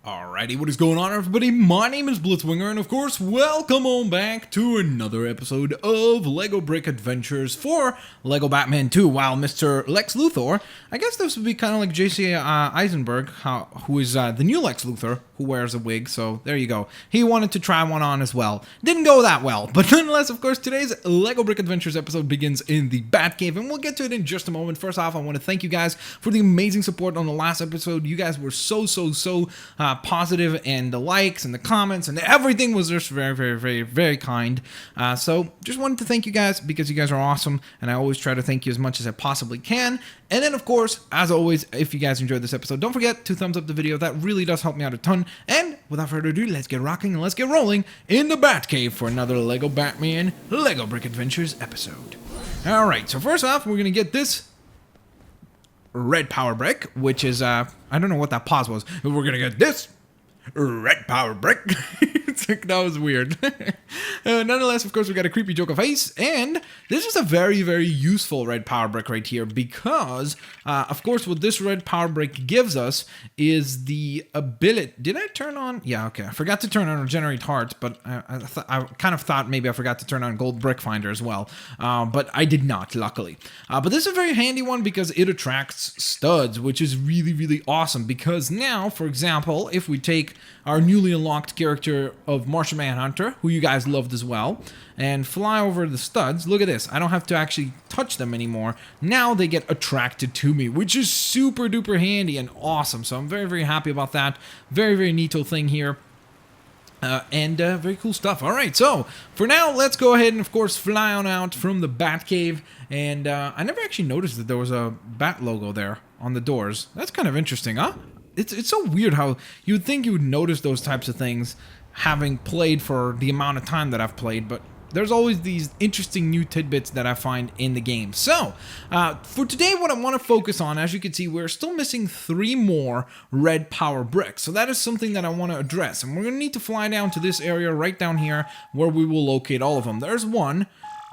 Alrighty, what is going on, everybody? My name is Blitzwinger, and of course, welcome on back to another episode of LEGO Brick Adventures for LEGO Batman 2. While Mr. Lex Luthor, I guess this would be kind of like J.C. Eisenberg, who is the new Lex Luthor, who wears a wig, so there you go. He wanted to try one on as well. Didn't go that well, but nonetheless, of course, today's LEGO Brick Adventures episode begins in the Batcave, and we'll get to it in just a moment. First off, I want to thank you guys for the amazing support on the last episode. You guys were so positive, and the likes and the comments and everything was just very kind. So just wanted to thank you guys because you guys are awesome, and I always try to thank you as much as I possibly can. And then, of course, as always, if you guys enjoyed this episode, don't forget to thumbs up the video. That really does help me out a ton. And without further ado, let's get rocking and let's get rolling in the Batcave for another LEGO Batman LEGO Brick Adventures episode. Alright, so first off, we're going to get this red power brick, which is, I don't know what that pause was. We're gonna get this red power brick. It's like, that was weird. Nonetheless, of course, we got a creepy Joker face, and this is a very useful red power brick right here because, of course, what this red power brick gives us is the ability. Did I turn on? Yeah, okay. I forgot to turn on Regenerate Hearts, but I kind of thought maybe I forgot to turn on Gold Brick Finder as well, but I did not, luckily. But this is a very handy one because it attracts studs, which is really awesome because now, for example, if we take our newly unlocked character of Martian Manhunter, who you guys loved as well, and fly over the studs, look at this. I don't have to actually touch them anymore. Now they get attracted to me, which is super duper handy and awesome. So I'm very happy about that. Very neato thing here. And very cool stuff. Alright, so for now, let's go ahead and, of course, fly on out from the Batcave. And I never actually noticed that there was a Bat logo there on the doors. That's kind of interesting, huh? It's so weird how you would think you would notice those types of things having played for the amount of time that I've played, but there's always these interesting new tidbits that I find in the game. So, for today, what I want to focus on, as you can see, we're still missing 3 more red power bricks. So that is something that I want to address. And we're going to need to fly down to this area right down here where we will locate all of them. There's 1,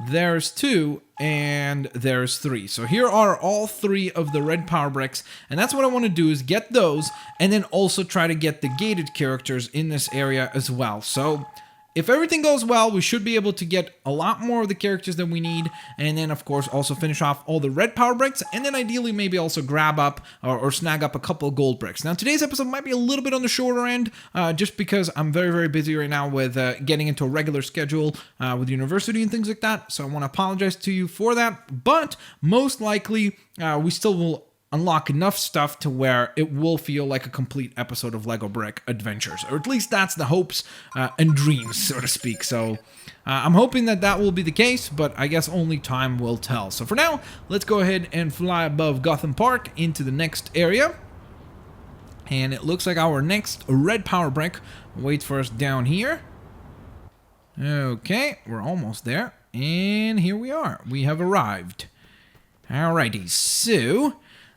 there's 2, and there's 3. So here are all 3 of the red power bricks, and that's what I want to do is get those, and then also try to get the gated characters in this area as well. So if everything goes well, we should be able to get a lot more of the characters than we need, and then, of course, also finish off all the red power bricks, and then ideally maybe also grab up or snag up a couple of gold bricks. Now, today's episode might be a little bit on the shorter end, just because I'm very busy right now with getting into a regular schedule with university and things like that, so I want to apologize to you for that, but most likely, we still will unlock enough stuff to where it will feel like a complete episode of LEGO Brick Adventures, or at least that's the hopes and dreams, so to speak. So I'm hoping that that will be the case, but I guess only time will tell. So for now, let's go ahead and fly above Gotham Park into the next area. And it looks like our next red power brick waits for us down here. Okay, we're almost there. And here we are. We have arrived. Alrighty, so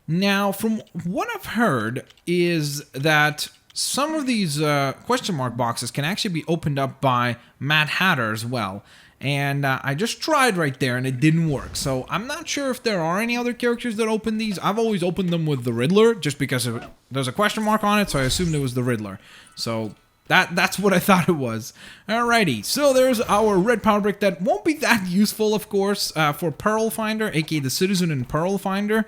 now, from what I've heard is that some of these question mark boxes can actually be opened up by Mad Hatter as well. And I just tried right there and it didn't work. So I'm not sure if there are any other characters that open these. I've always opened them with the Riddler just because there's a question mark on it, so I assumed it was the Riddler. So that's what I thought it was. Alrighty, so there's our red power brick that won't be that useful, of course, for Pearl Finder, aka the Citizen in Pearl Finder,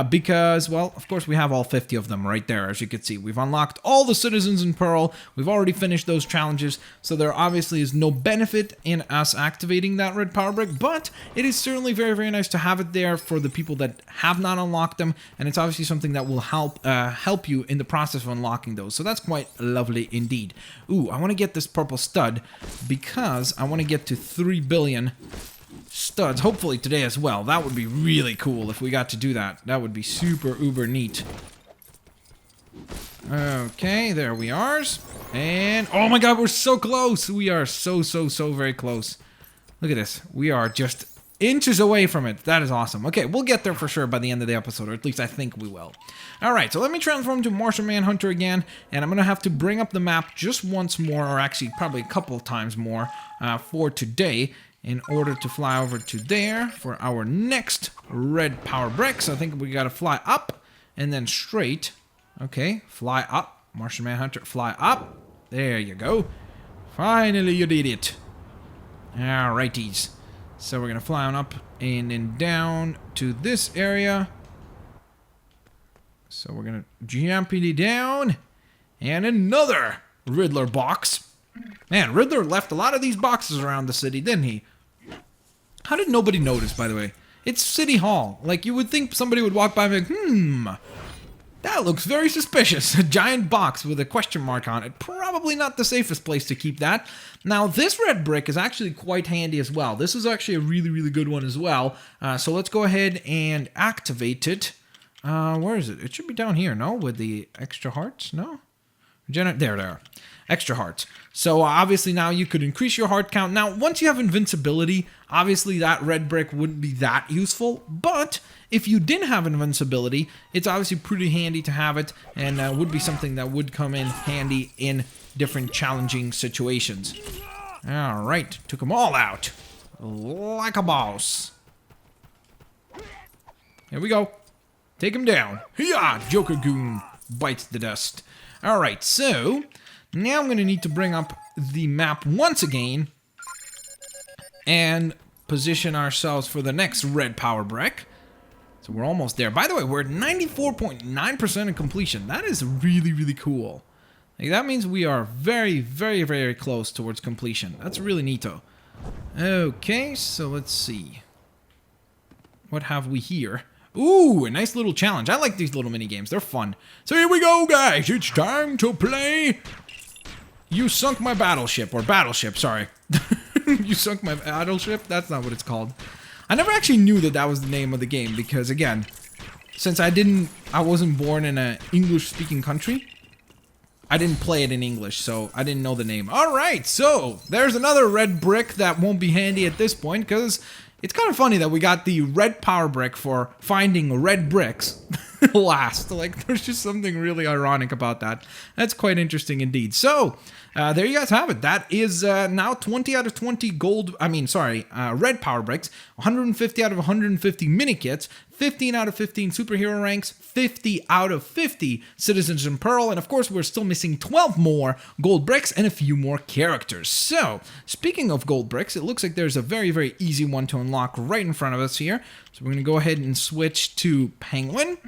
because, well, of course, we have all 50 of them right there, as you can see. We've unlocked all the Citizens in Pearl. We've already finished those challenges, so there obviously is no benefit in us activating that red power brick, but it is certainly very nice to have it there for the people that have not unlocked them, and it's obviously something that will help you in the process of unlocking those, so that's quite lovely indeed. Ooh, I want to get this purple stud because I want to get to 3 billion studs, hopefully today as well. That would be really cool if we got to do that. That would be super uber neat. Okay, there we are. And, oh my god, we're so close. We are so very close. Look at this. We are just inches away from it. That is awesome. Okay, we'll get there for sure by the end of the episode, or at least I think we will. Alright, so let me transform to Martian Manhunter again, and I'm going to have to bring up the map just once more, or actually probably a couple of times more, for today, in order to fly over to there for our next red power brick. So I think we got to fly up, and then straight. Okay, fly up, Martian Manhunter, fly up. There you go. Finally, you did it. Alrighties. So we're going to fly on up and then down to this area. So we're going to jumpity down. And another Riddler box. Man, Riddler left a lot of these boxes around the city, didn't he? How did nobody notice, by the way? It's City Hall. Like, you would think somebody would walk by and be like, that looks very suspicious. A giant box with a question mark on it. Probably not the safest place to keep that. Now, this red brick is actually quite handy as well. This is actually a really, really good one as well. So let's go ahead and activate it. Where is it? It should be down here, no? With the extra hearts? No? There they are. Extra hearts. So obviously now you could increase your heart count. Now, once you have invincibility, obviously that red brick wouldn't be that useful. But if you didn't have invincibility, it's obviously pretty handy to have it, and would be something that would come in handy in different challenging situations. All right, took them all out like a boss. Here we go. Take him down. Hiya! Joker Goon bites the dust. All right, so now I'm going to need to bring up the map once again and position ourselves for the next red power brick. So we're almost there. By the way, we're at 94.9% of completion. That is really, really cool. Like, that means we are very, very, very close towards completion. That's really neato. Okay, so let's see. What have we here? Ooh, a nice little challenge. I like these little mini games. They're fun. So here we go, guys. It's time to play. You sunk my battleship, or battleship, sorry. You sunk my battleship? That's not what it's called. I never actually knew that that was the name of the game because, again, since I wasn't born in an English-speaking country, I didn't play it in English, so I didn't know the name. All right, so there's another red brick that won't be handy at this point because it's kind of funny that we got the red power brick for finding red bricks last. Like, there's just something really ironic about that. That's quite interesting indeed. So, there you guys have it. That is now 20 out of 20 red power bricks, 150 out of 150 mini kits, 15 out of 15 superhero ranks, 50 out of 50 citizens in Pearl, and of course we're still missing 12 more gold bricks and a few more characters. So, speaking of gold bricks, it looks like there's a very, very easy one to unlock right in front of us here. So we're going to go ahead and switch to Penguin,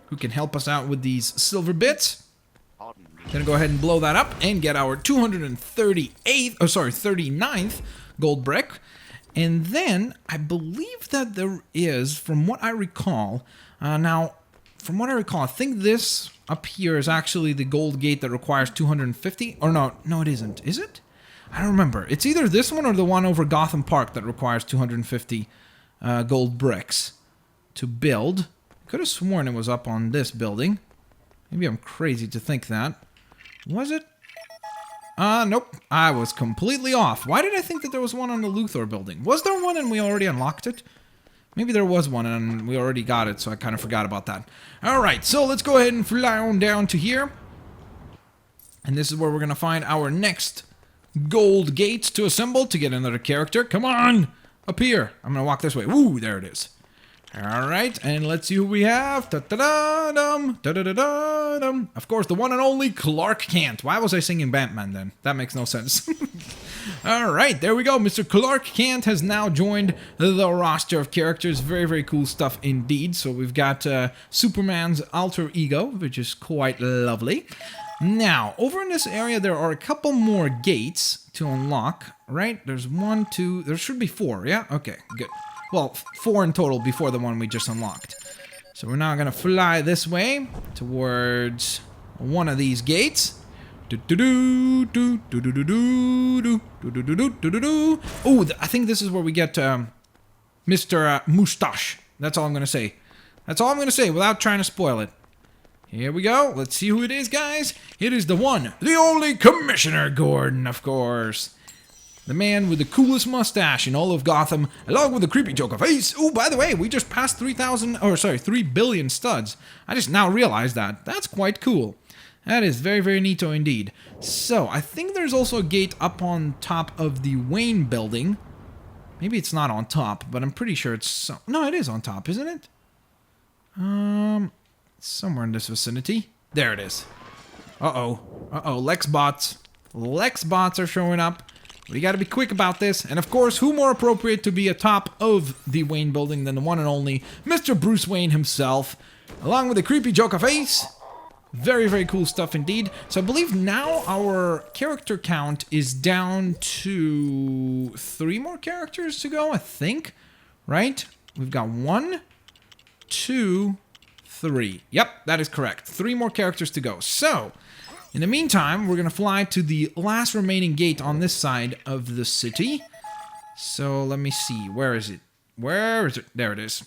who can help us out with these silver bits. Gonna go ahead and blow that up and get our 39th gold brick. And then I believe that there is, from what I recall, I think this up here is actually the gold gate that requires 250. Or no, it isn't. Is it? I don't remember. It's either this one or the one over Gotham Park that requires 250 gold bricks to build. Could have sworn it was up on this building. Maybe I'm crazy to think that. Was it? Nope. I was completely off. Why did I think that there was one on the Luthor building? Was there one and we already unlocked it? Maybe there was one and we already got it, so I kind of forgot about that. Alright, so let's go ahead and fly on down to here. And this is where we're going to find our next gold gates to assemble to get another character. Come on! Up here. I'm going to walk this way. Woo, there it is. Alright, and let's see who we have. Da-da-da-dum, da-da-da-da-dum. Of course, the one and only Clark Kent. Why was I singing Batman then? That makes no sense. Alright, there we go. Mr. Clark Kent has now joined the roster of characters. Very, very cool stuff indeed. So we've got Superman's alter ego, which is quite lovely. Now, over in this area, there are a couple more gates to unlock, right? There's 1, 2, there should be 4, yeah? Okay, good. Well, 4 in total before the one we just unlocked. So we're now going to fly this way towards one of these gates. Oh, I think this is where we get Mr. Moustache. That's all I'm going to say. That's all I'm going to say without trying to spoil it. Here we go. Let's see who it is, guys. It is the one, the only Commissioner Gordon, of course. The man with the coolest mustache in all of Gotham, along with the creepy Joker face. Oh, by the way, we just passed 3 billion studs. I just now realized that. That's quite cool. That is very, very neato indeed. So, I think there's also a gate up on top of the Wayne building. Maybe it's not on top, but I'm pretty sure it's... No, it is on top, isn't it? Somewhere in this vicinity. There it is. Uh-oh. Lex bots. Lex bots are showing up. We gotta be quick about this. And of course, who more appropriate to be atop of the Wayne building than the one and only Mr. Bruce Wayne himself, along with the creepy Joker face. Very, very cool stuff indeed. So I believe now our character count is down to 3 more characters to go, I think. Right? We've got 1, 2, 3. Yep, that is correct. 3 more characters to go. So, in the meantime, we're going to fly to the last remaining gate on this side of the city. So, let me see. Where is it? Where is it? There it is.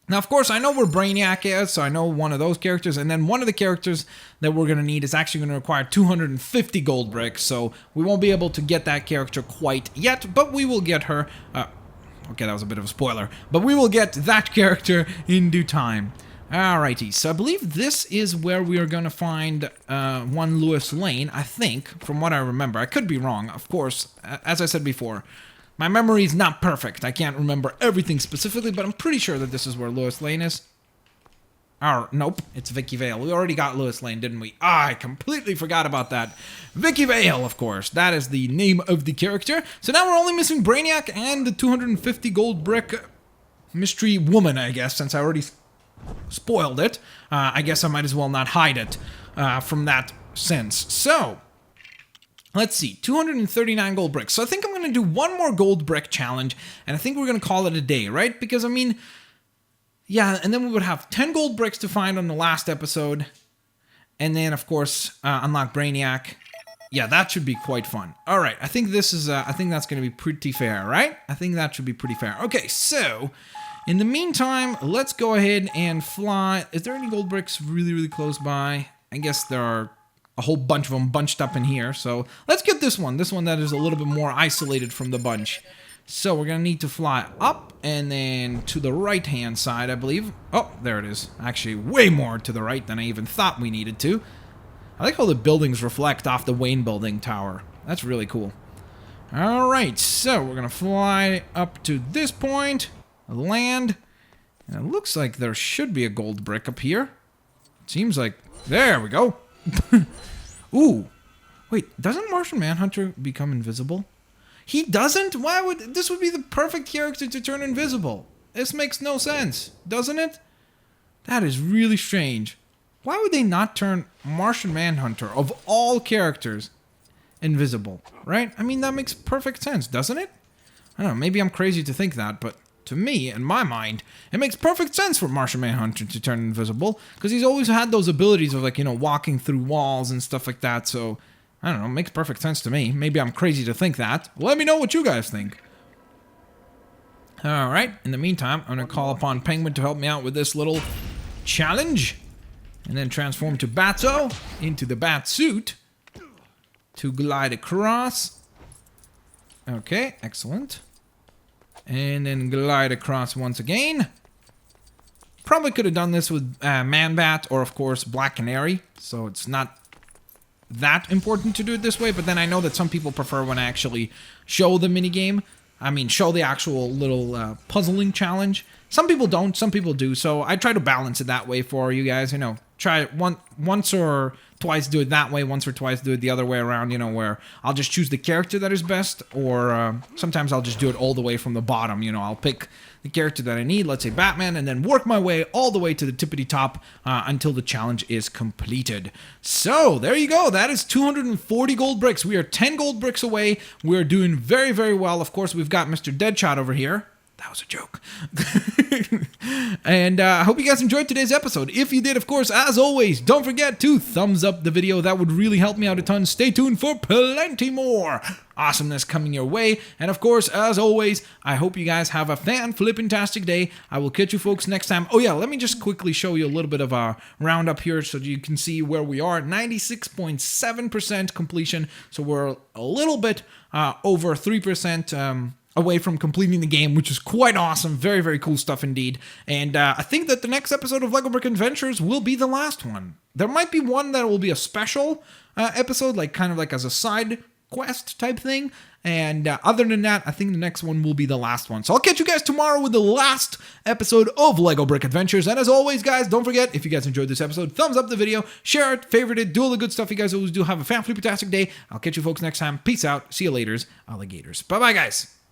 Now, of course, I know where Brainiac is, so I know one of those characters. And then one of the characters that we're going to need is actually going to require 250 gold bricks. So, we won't be able to get that character quite yet, but we will get her. Okay, that was a bit of a spoiler. But we will get that character in due time. Alrighty, so I believe this is where we are going to find one Lois Lane, I think, from what I remember. I could be wrong, of course. As I said before, my memory is not perfect. I can't remember everything specifically, but I'm pretty sure that this is where Lois Lane is. Nope, it's Vicki Vale. We already got Lois Lane, didn't we? I completely forgot about that. Vicki Vale, of course. That is the name of the character. So now we're only missing Brainiac and the 250 gold brick mystery woman, I guess, since I already spoiled it. I guess I might as well not hide it from that sense. So, let's see. 239 gold bricks. So I think I'm going to do one more gold brick challenge, and I think we're going to call it a day, right? Because, I mean, yeah, and then we would have 10 gold bricks to find on the last episode. And then, of course, unlock Brainiac. Yeah, that should be quite fun. All right, I think this is, I think that's going to be pretty fair, right? I think that should be pretty fair. Okay, so, in the meantime, let's go ahead and fly. Is there any gold bricks really, really close by? I guess there are a whole bunch of them bunched up in here. So, let's get this one that is a little bit more isolated from the bunch. So, we're going to need to fly up and then to the right-hand side, I believe. Oh, there it is. Actually, way more to the right than I even thought we needed to. I like how the buildings reflect off the Wayne building tower. That's really cool. Alright, so we're going to fly up to this point, land, and it looks like there should be a gold brick up here. It seems like, there we go. Ooh, wait, doesn't Martian Manhunter become invisible? He doesn't? Why would, this would be the perfect character to turn invisible. This makes no sense, doesn't it? That is really strange. Why would they not turn Martian Manhunter, of all characters, invisible, right? I mean, that makes perfect sense, doesn't it? I don't know, maybe I'm crazy to think that, but to me, in my mind, it makes perfect sense for Martian Manhunter to turn invisible, because he's always had those abilities of, like, you know, walking through walls and stuff like that, so, I don't know, it makes perfect sense to me. Maybe I'm crazy to think that. Let me know what you guys think. Alright, in the meantime, I'm going to call upon Penguin to help me out with this little challenge. And then transform to Batso into the bat suit to glide across. Okay, excellent. And then glide across once again. Probably could have done this with Man-Bat or, of course, Black Canary. So it's not that important to do it this way. But then I know that some people prefer when I actually show the minigame. I mean, show the actual little puzzling challenge. Some people don't, some people do. So I try to balance it that way for you guys, you know. Try it once or twice do it that way, once or twice do it the other way around, you know, where I'll just choose the character that is best, or sometimes I'll just do it all the way from the bottom, you know, I'll pick the character that I need, let's say Batman, and then work my way all the way to the tippity top until the challenge is completed. So, there you go, that is 240 gold bricks. We are 10 gold bricks away. We're doing very, very well. Of course, we've got Mr. Deadshot over here. That was a joke. And I hope you guys enjoyed today's episode. If you did, of course, as always, don't forget to thumbs up the video. That would really help me out a ton. Stay tuned for plenty more awesomeness coming your way. And of course, as always, I hope you guys have a fan-flippin-tastic day. I will catch you folks next time. Oh yeah, let me just quickly show you a little bit of a roundup here so you can see where we are. 96.7% completion. So we're a little bit over 3%. Away from completing the game, which is quite awesome. Very, very cool stuff indeed. And I think that the next episode of LEGO Brick Adventures will be the last one. There might be one that will be a special episode, like kind of like as a side quest type thing. And other than that, I think the next one will be the last one. So I'll catch you guys tomorrow with the last episode of Lego Brick Adventures. And as always, guys, don't forget, if you guys enjoyed this episode, thumbs up the video, share it, favorite it, do all the good stuff you guys always do. Have a fan-fantastic day. I'll catch you folks next time. Peace out. See you later, alligators. Bye-bye, guys.